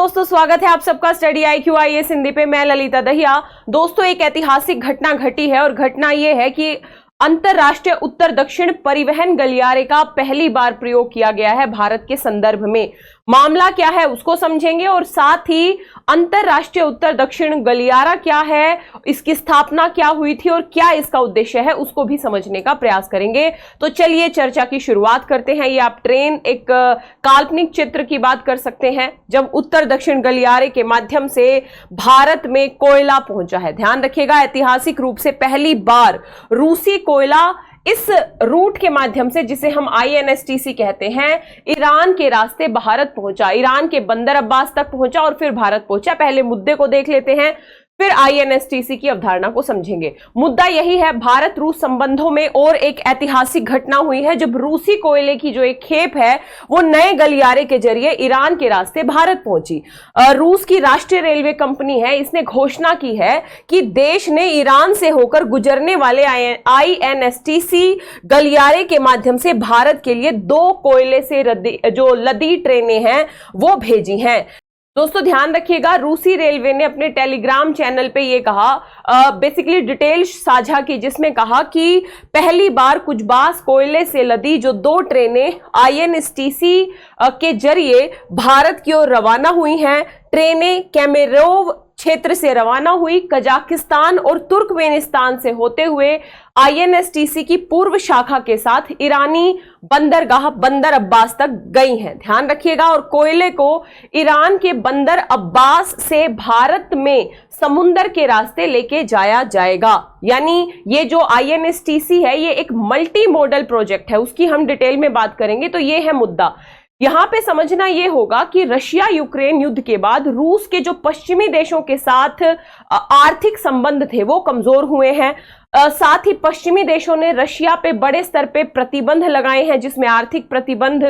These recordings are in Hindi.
दोस्तों, स्वागत है आप सबका स्टडी IQ हिंदी पे। मैं ललिता दहिया। दोस्तों, एक ऐतिहासिक घटना घटी है और घटना यह है कि अंतरराष्ट्रीय उत्तर दक्षिण परिवहन गलियारे का पहली बार प्रयोग किया गया है भारत के संदर्भ में। मामला क्या है उसको समझेंगे और साथ ही अंतरराष्ट्रीय उत्तर दक्षिण गलियारा क्या है, इसकी स्थापना क्या हुई थी और क्या इसका उद्देश्य है उसको भी समझने का प्रयास करेंगे। तो चलिए चर्चा की शुरुआत करते हैं। ये आप ट्रेन एक काल्पनिक चित्र की बात कर सकते हैं जब उत्तर दक्षिण गलियारे के माध्यम से भारत में कोयला पहुंचा है। ध्यान रखिएगा, ऐतिहासिक रूप से पहली बार रूसी कोयला इस रूट के माध्यम से, जिसे हम INSTC कहते हैं, ईरान के रास्ते भारत पहुंचा, ईरान के बंदर अब्बास तक पहुंचा और फिर भारत पहुंचा। पहले मुद्दे को देख लेते हैं, फिर INSTC की अवधारणा को समझेंगे। मुद्दा यही है, भारत रूस संबंधों में और एक ऐतिहासिक घटना हुई है जब रूसी कोयले की जो एक खेप है वो नए गलियारे के जरिए ईरान के रास्ते भारत पहुंची। रूस की राष्ट्रीय रेलवे कंपनी है, इसने घोषणा की है कि देश ने ईरान से होकर गुजरने वाले INSTC गलियारे के माध्यम से भारत के लिए 2 कोयले से जो लदी ट्रेनें हैं वो भेजी हैं। दोस्तों ध्यान रखिएगा, रूसी रेलवे ने अपने टेलीग्राम चैनल पे ये कहा, बेसिकली डिटेल साझा की, जिसमें कहा कि पहली बार कुजबास कोयले से लदी जो 2 ट्रेनें INSTC के जरिए भारत की ओर रवाना हुई हैं। ट्रेनें केमेरोव क्षेत्र से रवाना हुई, कजाकिस्तान और तुर्कमेनिस्तान से होते हुए INSTC की पूर्व शाखा के साथ ईरानी बंदरगाह बंदर अब्बास तक गई हैं। ध्यान रखिएगा, और कोयले को ईरान के बंदर अब्बास से भारत में समुद्र के रास्ते लेके जाया जाएगा। यानी ये जो INSTC है ये एक मल्टी मॉडल प्रोजेक्ट है, उसकी हम डिटेल में बात करेंगे। तो ये है मुद्दा। यहां पे समझना यह होगा कि रशिया यूक्रेन युद्ध के बाद रूस के जो पश्चिमी देशों के साथ आर्थिक संबंध थे वो कमजोर हुए हैं। साथ ही पश्चिमी देशों ने रशिया पे बड़े स्तर पे प्रतिबंध लगाए हैं, जिसमें आर्थिक प्रतिबंध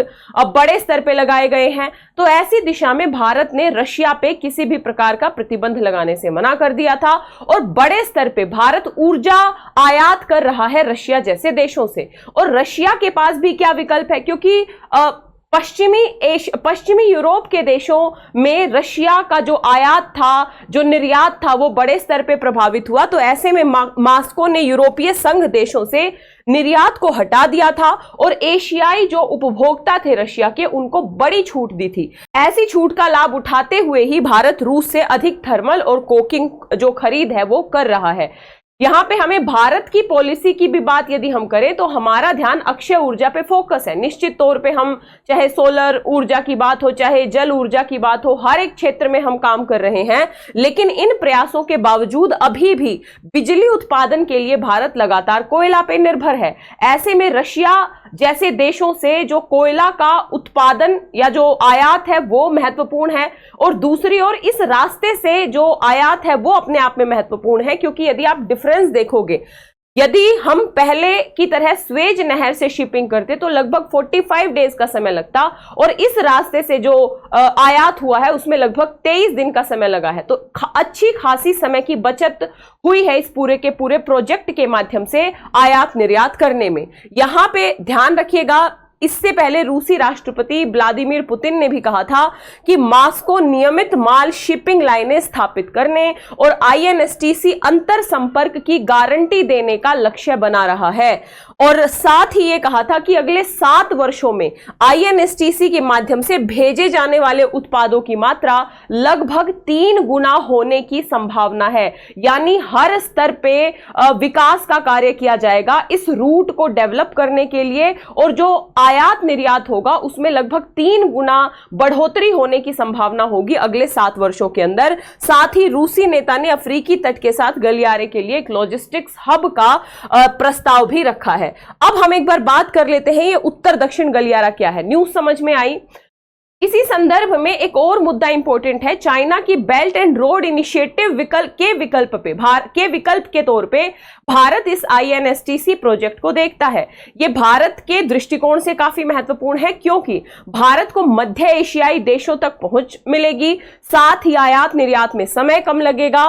बड़े स्तर पे लगाए गए हैं। तो ऐसी दिशा में भारत ने रशिया पे किसी भी प्रकार का प्रतिबंध लगाने से मना कर दिया था और बड़े स्तर पे भारत ऊर्जा आयात कर रहा है रशिया जैसे देशों से। और रशिया के पास भी क्या विकल्प है, क्योंकि पश्चिमी यूरोप के देशों में रशिया का जो आयात था, जो निर्यात था, वो बड़े स्तर पे प्रभावित हुआ। तो ऐसे में मॉस्को ने यूरोपीय संघ देशों से निर्यात को हटा दिया था और एशियाई जो उपभोक्ता थे रशिया के, उनको बड़ी छूट दी थी। ऐसी छूट का लाभ उठाते हुए ही भारत रूस से अधिक थर्मल और कोकिंग जो खरीद है वो कर रहा है। यहां पे हमें भारत की पॉलिसी की भी बात यदि हम करें तो हमारा ध्यान अक्षय ऊर्जा पे फोकस है। निश्चित तौर पे हम, चाहे सोलर ऊर्जा की बात हो, चाहे जल ऊर्जा की बात हो, हर एक क्षेत्र में हम काम कर रहे हैं। लेकिन इन प्रयासों के बावजूद अभी भी बिजली उत्पादन के लिए भारत लगातार कोयला पे निर्भर है। ऐसे में रशिया जैसे देशों से जो कोयला का उत्पादन या जो आयात है वो महत्वपूर्ण है, और दूसरी ओर इस रास्ते से जो आयात है वो अपने आप में महत्वपूर्ण है। क्योंकि यदि आप डिफरेंस देखोगे, यदि हम पहले की तरह स्वेज नहर से शिपिंग करते तो लगभग 45 डेज का समय लगता, और इस रास्ते से जो आयात हुआ है उसमें लगभग 23 दिन का समय लगा है। तो अच्छी खासी समय की बचत हुई है इस पूरे के पूरे प्रोजेक्ट के माध्यम से आयात निर्यात करने में। यहां पे ध्यान रखिएगा, इससे पहले रूसी राष्ट्रपति व्लादिमीर पुतिन ने भी कहा था कि मॉस्को नियमित माल शिपिंग लाइनें स्थापित करने और INSTC अंतर संपर्क की गारंटी देने का लक्ष्य बना रहा है। और साथ ही ये कहा था कि अगले 7 वर्षों में INSTC के माध्यम से भेजे जाने वाले उत्पादों की मात्रा लगभग 3 गुना होने की संभावना है। यानी हर स्तर पे विकास का कार्य किया जाएगा इस रूट को डेवलप करने के लिए, और जो आयात निर्यात होगा उसमें लगभग 3 गुना बढ़ोतरी होने की संभावना होगी अगले 7 वर्षों के अंदर। साथ ही रूसी नेता ने अफ्रीकी तट के साथ गलियारे के लिए एक लॉजिस्टिक्स हब का प्रस्ताव भी रखा है। अब हम एक बार बात कर लेते हैं ये उत्तर दक्षिण गलियारा क्या है। न्यूज समझ में आई। इसी संदर्भ में एक और मुद्दा इंपॉर्टेंट है। चाइना की बेल्ट एंड रोड इनिशिएटिव विकल्प के तौर पे भारत इस INSTC प्रोजेक्ट को देखता है। ये भारत के दृष्टिकोण से काफी महत्वपूर्ण है, क्योंकि भारत को मध्य एशियाई देशों तक पहुंच मिलेगी, साथ ही आयात निर्यात में समय कम लगेगा।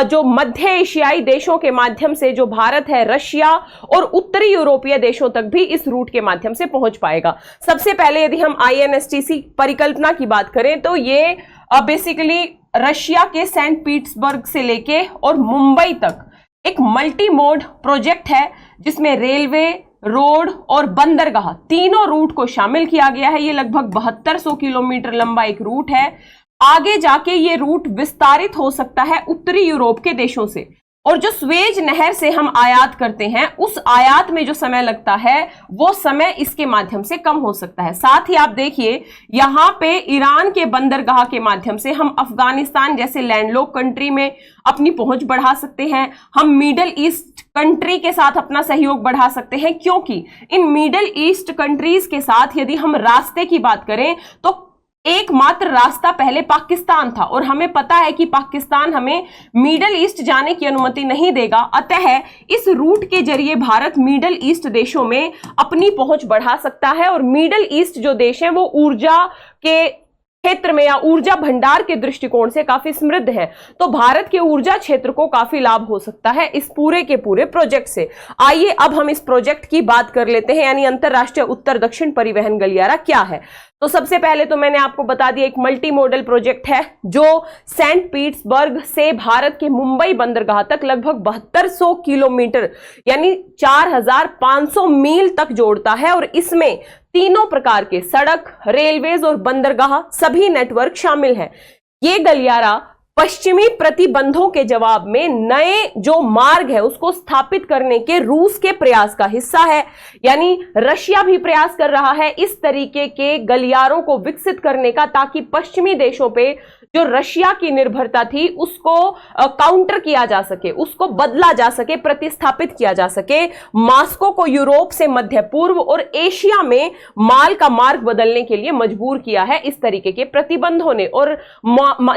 जो मध्य एशियाई देशों के माध्यम से जो भारत है, रशिया और उत्तरी यूरोपीय देशों तक भी इस रूट के माध्यम से पहुंच पाएगा। सबसे पहले यदि हम INSTC परिकल्पना की बात करें तो ये बेसिकली रशिया के सेंट पीटर्सबर्ग से लेके और मुंबई तक एक मल्टी मोड प्रोजेक्ट है, जिसमें रेलवे, रोड और बंदरगाह तीनों रूट को शामिल किया गया है। ये लगभग 7200 किलोमीटर लंबा एक रूट है। आगे जाके ये रूट विस्तारित हो सकता है उत्तरी यूरोप के देशों से, और जो स्वेज नहर से हम आयात करते हैं उस आयात में जो समय लगता है वो समय इसके माध्यम से कम हो सकता है। साथ ही आप देखिए यहां पे ईरान के बंदरगाह के माध्यम से हम अफगानिस्तान जैसे लैंडलॉक कंट्री में अपनी पहुंच बढ़ा सकते हैं। हम मिडल ईस्ट कंट्री के साथ अपना सहयोग बढ़ा सकते हैं, क्योंकि इन मिडल ईस्ट कंट्रीज के साथ यदि हम रास्ते की बात करें तो एकमात्र रास्ता पहले पाकिस्तान था, और हमें पता है कि पाकिस्तान हमें मिडल ईस्ट जाने की अनुमति नहीं देगा। अतः इस रूट के जरिए भारत मिडल ईस्ट देशों में अपनी पहुंच बढ़ा सकता है, और मिडल ईस्ट जो देश हैं वो ऊर्जा के क्षेत्र में या ऊर्जा भंडार के दृष्टिकोण से काफी समृद्ध है। तो भारत के ऊर्जा क्षेत्र को काफी लाभ हो सकता है इस पूरे के पूरे प्रोजेक्ट से। आइए अब हम इस प्रोजेक्ट की बात कर लेते हैं, यानी अंतरराष्ट्रीय उत्तर दक्षिण परिवहन गलियारा क्या है। तो सबसे पहले तो मैंने आपको बता दिया, एक मल्टी मॉडल प्रोजेक्ट है जो सेंट पीटर्सबर्ग से भारत के मुंबई बंदरगाह तक लगभग 7200 किलोमीटर यानी 4500 मील तक जोड़ता है, और इसमें तीनों प्रकार के सड़क, रेलवेज और बंदरगाह सभी नेटवर्क शामिल हैं। ये गलियारा पश्चिमी प्रतिबंधों के जवाब में नए जो मार्ग है उसको स्थापित करने के रूस के प्रयास का हिस्सा है। यानी रशिया भी प्रयास कर रहा है इस तरीके के गलियारों को विकसित करने का, ताकि पश्चिमी देशों पे जो रशिया की निर्भरता थी उसको काउंटर किया जा सके, उसको बदला जा सके, प्रतिस्थापित किया जा सके। मॉस्को को यूरोप से मध्य पूर्व और एशिया में माल का मार्ग बदलने के लिए मजबूर किया है इस तरीके के प्रतिबंधों ने, और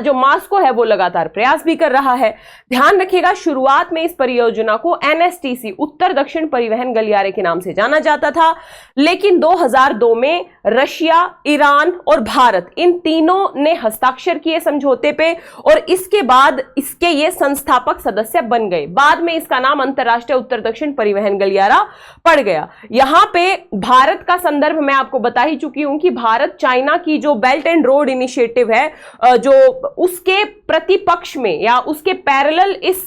जो मॉस्को है वो लगातार प्रयास भी कर रहा है। ध्यान रखिएगा, शुरुआत में इस परियोजना को एनएसटीसी उत्तर दक्षिण परिवहन गलियारे के नाम से जाना जाता था, लेकिन 2002 में रशिया, ईरान और भारत इन तीनों ने हस्ताक्षर किए समझौते पे, और इसके बाद इसके ये संस्थापक सदस्य बन गए। बाद में इसका नाम अंतरराष्ट्रीय उत्तर दक्षिण परिवहन गलियारा पड़ गया। यहां पे भारत का संदर्भ मैं आपको बता ही चुकी हूं कि भारत चाइना की जो बेल्ट एंड रोड इनिशिएटिव है, जो उसके प्रतिपक्ष में या उसके पैरेलल इस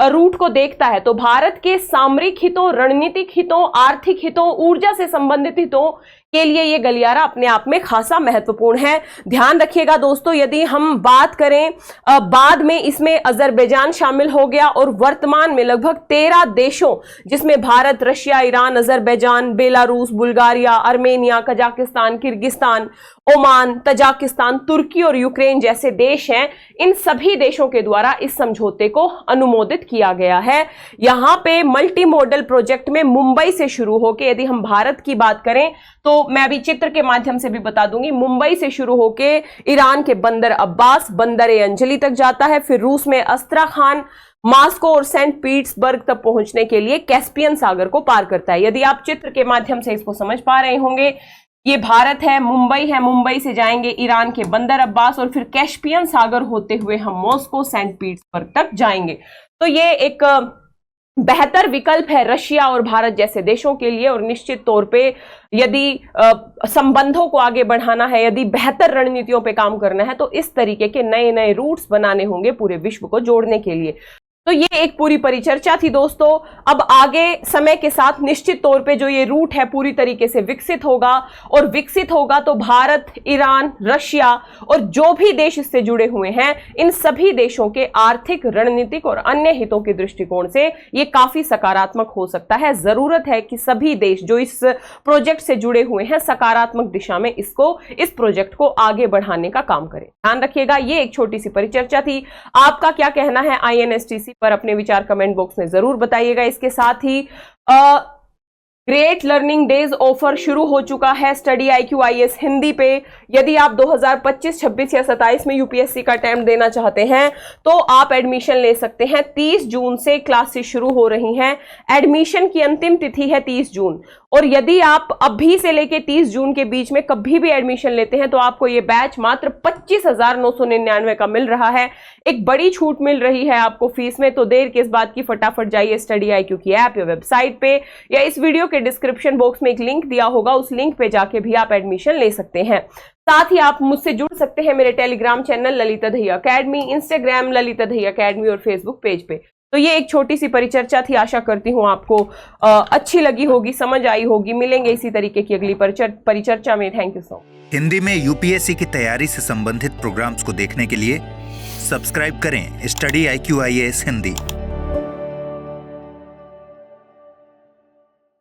रूट को देखता है, तो भारत के सामरिक हितों, रणनीतिक हितों, आर्थिक हितों, ऊर्जा से संबंधित हितों के लिए यह गलियारा अपने आप में खासा महत्वपूर्ण है। ध्यान रखिएगा दोस्तों, यदि हम बात करें बाद में इसमें अजरबैजान शामिल हो गया, और वर्तमान में लगभग 13 देशों जिसमें Bharat, Russia, Iran, Azerbaijan, Belarus, Bulgaria, Armenia, Kazakhstan, Kyrgyzstan, Oman, Tajikistan, Turkey और यूक्रेन जैसे देश हैं, इन सभी देशों के द्वारा इस समझौते को अनुमोदित किया गया है। यहां पे मल्टी मॉडल प्रोजेक्ट में मुंबई से शुरू होकर, यदि हम भारत की बात करें तो मैं अभी चित्र के माध्यम से भी बता दूंगी, मुंबई से शुरू होकर ईरान के बंदर अब्बास, बंदर ए अंजली तक जाता है, फिर रूस में अस्त्राखान, मॉस्को और सेंट पीटर्सबर्ग तक पहुंचने के लिए कैस्पियन सागर को पार करता है। यदि आप चित्र के माध्यम से इसको समझ पा रहे होंगे, ये भारत है, मुंबई से जाएंगे ईरान के बंदर अब्बास, और फिर कैस्पियन सागर होते हुए हम मॉस्को, सेंट पीटर्सबर्ग तक जाएंगे। तो ये एक बेहतर विकल्प है रशिया और भारत जैसे देशों के लिए, और निश्चित तौर पे यदि संबंधों को आगे बढ़ाना है, यदि बेहतर रणनीतियों पे काम करना है, तो इस तरीके के नए नए रूट्स बनाने होंगे पूरे विश्व को जोड़ने के लिए। तो ये एक पूरी परिचर्चा थी दोस्तों। अब आगे समय के साथ निश्चित तौर पे जो ये रूट है पूरी तरीके से विकसित होगा, और विकसित होगा तो भारत, ईरान, रशिया और जो भी देश इससे जुड़े हुए हैं, इन सभी देशों के आर्थिक, रणनीतिक और अन्य हितों के दृष्टिकोण से ये काफी सकारात्मक हो सकता है। जरूरत है कि सभी देश जो इस प्रोजेक्ट से जुड़े हुए हैं सकारात्मक दिशा में इस प्रोजेक्ट को आगे बढ़ाने का काम करें। ध्यान रखिएगा, ये एक छोटी सी परिचर्चा थी। आपका क्या कहना है INSTC पर अपने विचार कमेंट बॉक्स में जरूर बताइएगा। इसके साथ ही ग्रेट लर्निंग डेज ऑफर शुरू हो चुका है स्टडी IQ IAS हिंदी पे। यदि आप 2025, 26 या 27 में यूपीएससी का अटेम्प्ट देना चाहते हैं तो आप एडमिशन ले सकते हैं। 30 जून से क्लासेस शुरू हो रही हैं। एडमिशन की अंतिम तिथि है 30 जून, और यदि आप अभी से लेके 30 जून के बीच में कभी भी एडमिशन लेते हैं तो आपको ये बैच मात्र 25,999 का मिल रहा है। एक बड़ी छूट मिल रही है आपको फीस में, तो देर किस बात की, फटाफट जाइए स्टडी IQ की ऐप या वेबसाइट पे, या इस वीडियो के डिस्क्रिप्शन बॉक्स में एक लिंक दिया होगा, उस लिंक पे जाके भी आप एडमिशन ले सकते हैं। साथ ही आप मुझसे जुड़ सकते हैं मेरे Telegram channel Lalita Dahiya academy, Instagram Lalita Dahiya academy और फेसबुक पेज पे। तो ये एक छोटी सी परिचर्चा थी, आशा करती हूँ आपको अच्छी लगी होगी, समझ आई होगी। मिलेंगे इसी तरीके की अगली परिचर्चा में। Thank you so much. Hindi में यूपीएससी की तैयारी से संबंधित प्रोग्राम्स को देखने के लिए सब्सक्राइब करें स्टडी IQ IAS हिंदी।